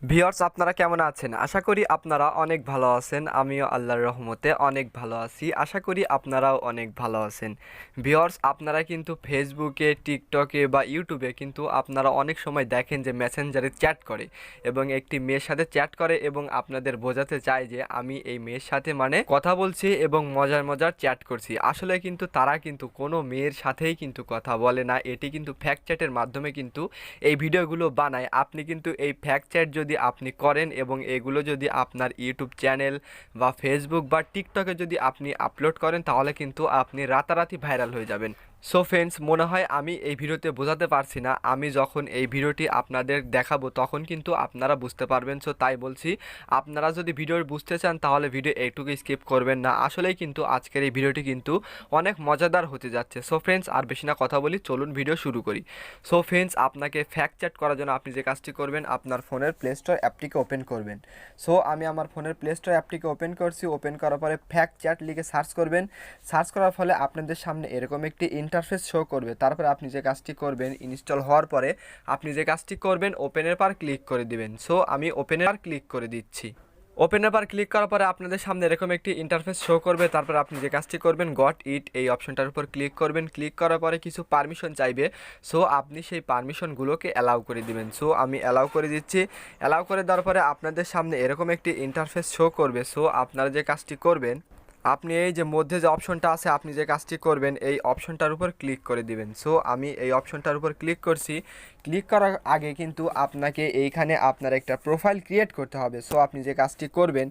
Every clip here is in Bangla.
ভিউয়ার্স আপনারা কেমন আছেন? আশা করি আপনারা অনেক ভালো আছেন। আমিও আল্লাহর রহমতে অনেক ভালো আছি। আশা করি আপনারাও অনেক ভালো আছেন। ভিউয়ার্স আপনারা কিন্তু ফেসবুকে, টিকটকে বা ইউটিউবে কিন্তু আপনারা অনেক সময় দেখেন যে মেসেঞ্জারে চ্যাট করে এবং একটি মেয়ের সাথে চ্যাট করে এবং আপনাদের বোঝাতে চায় যে আমি এই মেয়ের সাথে মানে কথা বলছি এবং মজার মজার চ্যাট করছি। আসলে কিন্তু তারা কিন্তু কোনো মেয়ের সাথেই কিন্তু কথা বলে না। এটি কিন্তু ফ্যাক্ট চ্যাটের মাধ্যমে কিন্তু এই ভিডিওগুলো বানায়। আপনি কিন্তু এই ফ্যাক্ট চ্যাট যদি আপনি করেন এবং এগুলো যদি আপনার ইউটিউব চ্যানেল বা ফেসবুক বা টিকটকে যদি আপনি আপলোড করেন তাহলে কিন্তু আপনি রাতারাতি ভাইরাল হয়ে যাবেন। সো ফ্রেন্ডস, মনে হয় আমি এই ভিডিওতে বোঝাতে পারছি না। আমি যখন এই ভিডিওটি আপনাদের দেখাবো তখন কিন্তু আপনারা বুঝতে পারবেন। সো তাই বলছি, আপনারা যদি ভিডিও বুঝতে চান তাহলে ভিডিও এইটুকু স্কিপ করবেন না। আসলেই কিন্তু আজকের এই ভিডিওটি কিন্তু অনেক মজাদার হতে যাচ্ছে। সো ফ্রেন্ডস, আর বেশি না কথা বলি, চলুন ভিডিও শুরু করি। সো ফ্রেন্ডস, আপনাকে ফ্যাক্ট চ্যাট করার জন্য আপনি যে কাজটি করবেন, আপনার ফোনের প্লে স্টোর অ্যাপটিকে ওপেন করবেন। সো আমি আমার ফোনের প্লে স্টোর অ্যাপটিকে ওপেন করছি। ওপেন করার পরে ফ্যাক্ট চ্যাট লিখে সার্চ করবেন। সার্চ করার ফলে আপনাদের সামনে এরকম একটি ইন্টারফেস শো করবে। তারপরে আপনি যে কাজটি করবেন, ইনস্টল হওয়ার পরে আপনি যে কাজটি করবেন, ওপেনের পার ক্লিক করে দিবেন। সো আমি ওপেনের পার ক্লিক করে দিচ্ছি। ওপেনের পার ক্লিক করার পরে আপনাদের সামনে এরকম একটি ইন্টারফেস শো করবে। তারপর আপনি যে কাজটি করবেন, গট ইট এই অপশনটার উপর ক্লিক করবেন। ক্লিক করার পরে কিছু পারমিশন চাইবে। সো আপনি সেই পারমিশনগুলোকে অ্যালাউ করে দিবেন। সো আমি অ্যালাউ করে দিচ্ছি। অ্যালাউ করে দেওয়ার পরে আপনাদের সামনে এরকম একটি ইন্টারফেস শো করবে। সো আপনারা যে কাজটি করবেন, আপনি এই যে মধ্যে যে অপশনটা আছে, আপনি যে কাজটি করবেন এই অপশনটার উপর ক্লিক করে দিবেন। সো আমি এই অপশনটার উপর ক্লিক করছি। ক্লিক করার আগে কিন্তু আপনাকে এইখানে আপনার একটা প্রোফাইল ক্রিয়েট করতে হবে। সো আপনি যে কাজটি করবেন,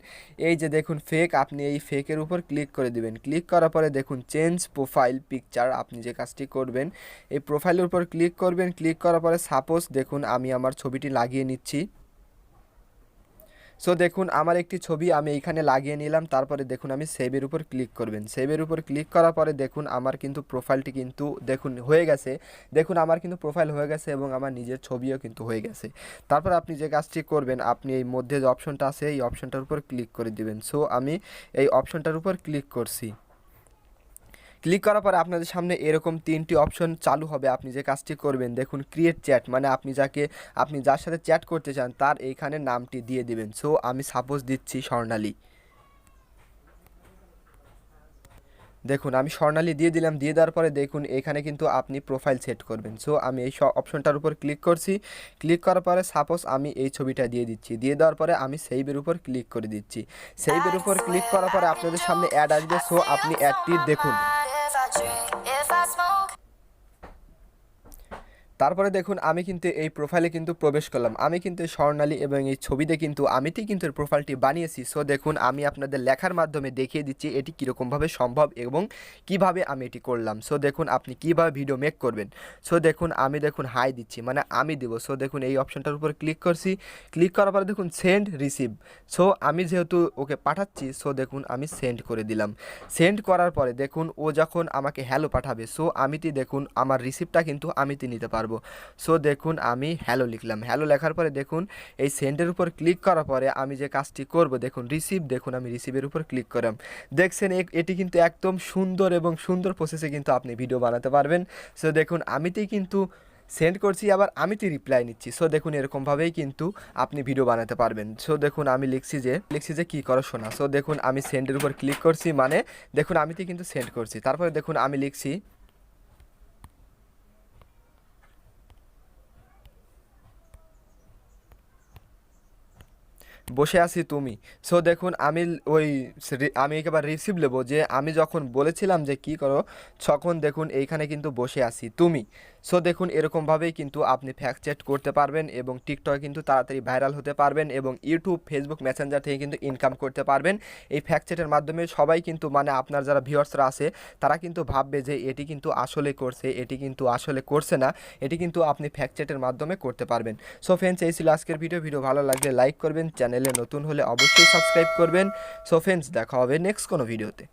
এই যে দেখুন ফেক, আপনি এই ফেকের উপর ক্লিক করে দিবেন। ক্লিক করার পরে দেখুন চেঞ্জ প্রোফাইল পিকচার, আপনি যে কাজটি করবেন এই প্রোফাইলের উপর ক্লিক করবেন। ক্লিক করার পরে সাপোজ দেখুন আমি আমার ছবিটি লাগিয়ে নিচ্ছি। সো দেখুন আমার একটি ছবি আমি এইখানে লাগিয়ে নিলাম। তারপরে দেখুন আমি সেভের উপর ক্লিক করবেন। সেভের উপর ক্লিক করার পরে দেখুন আমার কিন্তু প্রোফাইলটি কিন্তু দেখুন হয়ে গেছে। দেখুন আমার কিন্তু প্রোফাইল হয়ে গেছে এবং আমার নিজের ছবিও কিন্তু হয়ে গেছে। তারপর আপনি যে কাজটি করবেন, আপনি এই মধ্যে যে অপশনটা আছে এই অপশনটার উপর ক্লিক করে দিবেন। সো আমি এই অপশনটার উপর ক্লিক করছি। ক্লিক করার পরে আপনাদের সামনে এরকম তিনটি অপশন চালু হবে। আপনি যে কাজটি করবেন দেখুন ক্রিয়েট চ্যাট, মানে আপনি যার সাথে চ্যাট করতে চান তার এইখানে নামটি দিয়ে দিবেন। সো আমি সাপোজ দিচ্ছি স্বর্ণালী। দেখুন আমি স্বর্ণালী দিয়ে দিলাম। দিয়ে দেওয়ার পরে দেখুন এখানে কিন্তু আপনি প্রোফাইল সেট করবেন। সো আমি এই অপশনটার উপর ক্লিক করছি। ক্লিক করার পরে সাপোজ আমি এই ছবিটা দিয়ে দিচ্ছি। দিয়ে দেওয়ার পরে আমি সেইভের উপর ক্লিক করে দিচ্ছি। সেইভের উপর ক্লিক করার পরে আপনাদের সামনে অ্যাড আসবে। সো আপনি অ্যাডটি দেখুন। তারপরে দেখুন আমি কিন্তু এই প্রোফাইলে কিন্তু প্রবেশ করলাম। আমি কিন্তু স্বর্ণালী এবং এই ছবিতে কিন্তু আমিতেই কিন্তু এই প্রোফাইলটি বানিয়েছি। সো দেখুন আমি আপনাদের লেখার মাধ্যমে দেখিয়ে দিচ্ছি এটি কীরকমভাবে সম্ভব এবং কিভাবে আমি এটি করলাম। সো দেখুন আপনি কিভাবে ভিডিও মেক করবেন। সো দেখুন আমি দেখুন হাই দিচ্ছি, মানে আমি দেবো। সো দেখুন এই অপশনটার উপর ক্লিক করছি। ক্লিক করার পরে দেখুন সেন্ড রিসিভ। সো আমি যেহেতু ওকে পাঠাচ্ছি, সো দেখুন আমি সেন্ড করে দিলাম। সেন্ড করার পরে দেখুন ও যখন আমাকে হ্যালো পাঠাবে, সো আমিতে দেখুন আমার রিসিভটা কিন্তু আমিতে নিতে পারবো। সো দেখুন আমি হ্যালো লিখলাম। হ্যালো লেখার পরে দেখুন এই সেন্ডের উপর ক্লিক করার পরে আমি যে কাজটি করব দেখুন রিসিভ, দেখুন আমি রিসিভের উপর ক্লিক করলাম। দেখছেন এটি কিন্তু একদম সুন্দর এবং সুন্দর প্রসেসে কিন্তু আপনি ভিডিও বানাতে পারবেন। সো দেখুন আমিতেই কিন্তু সেন্ড করছি, আবার আমিতে রিপ্লাই নিচ্ছি। সো দেখুন এরকমভাবেই কিন্তু আপনি ভিডিও বানাতে পারবেন। সো দেখুন আমি লিখছি যে কী করো শোনা। সো দেখুন আমি সেন্ডের উপর ক্লিক করছি, মানে দেখুন আমিতে কিন্তু সেন্ড করছি। তারপরে দেখুন আমি লিখছি বসে আছি তুমি। সো দেখুন আমি একেবারে রিসিভ নেবো যে আমি যখন বলেছিলাম যে কি করো, তখন দেখুন এইখানে কিন্তু বসে আছি তুমি। সো দেখুন এরকমভাবেই কিন্তু আপনি ফ্যাক্ট চ্যাট করতে পারবেন এবং টিকটকে কিন্তু তাড়াতাড়ি ভাইরাল হতে পারবেন এবং ইউটিউব, ফেসবুক, মেসেঞ্জার থেকে কিন্তু ইনকাম করতে পারবেন এই ফ্যাক্ট চ্যাটের মাধ্যমে। সবাই কিন্তু মানে আপনার যারা ভিউয়ার্সরা আছে তারা কিন্তু ভাববে যে এটি কিন্তু আসলে করছে, এটি কিন্তু আসলে করছে না, এটি কিন্তু আপনি ফ্যাক্ট চ্যাটের মাধ্যমে করতে পারবেন। সো ফ্রেন্ডস, এই ছিল আজকের ভিডিও ভালো লাগলে লাইক করবেন, চ্যানেলে নতুন হলে অবশ্যই সাবস্ক্রাইব করবেন। সো ফ্রেন্ডস, দেখা হবে নেক্সট কোনো ভিডিওতে।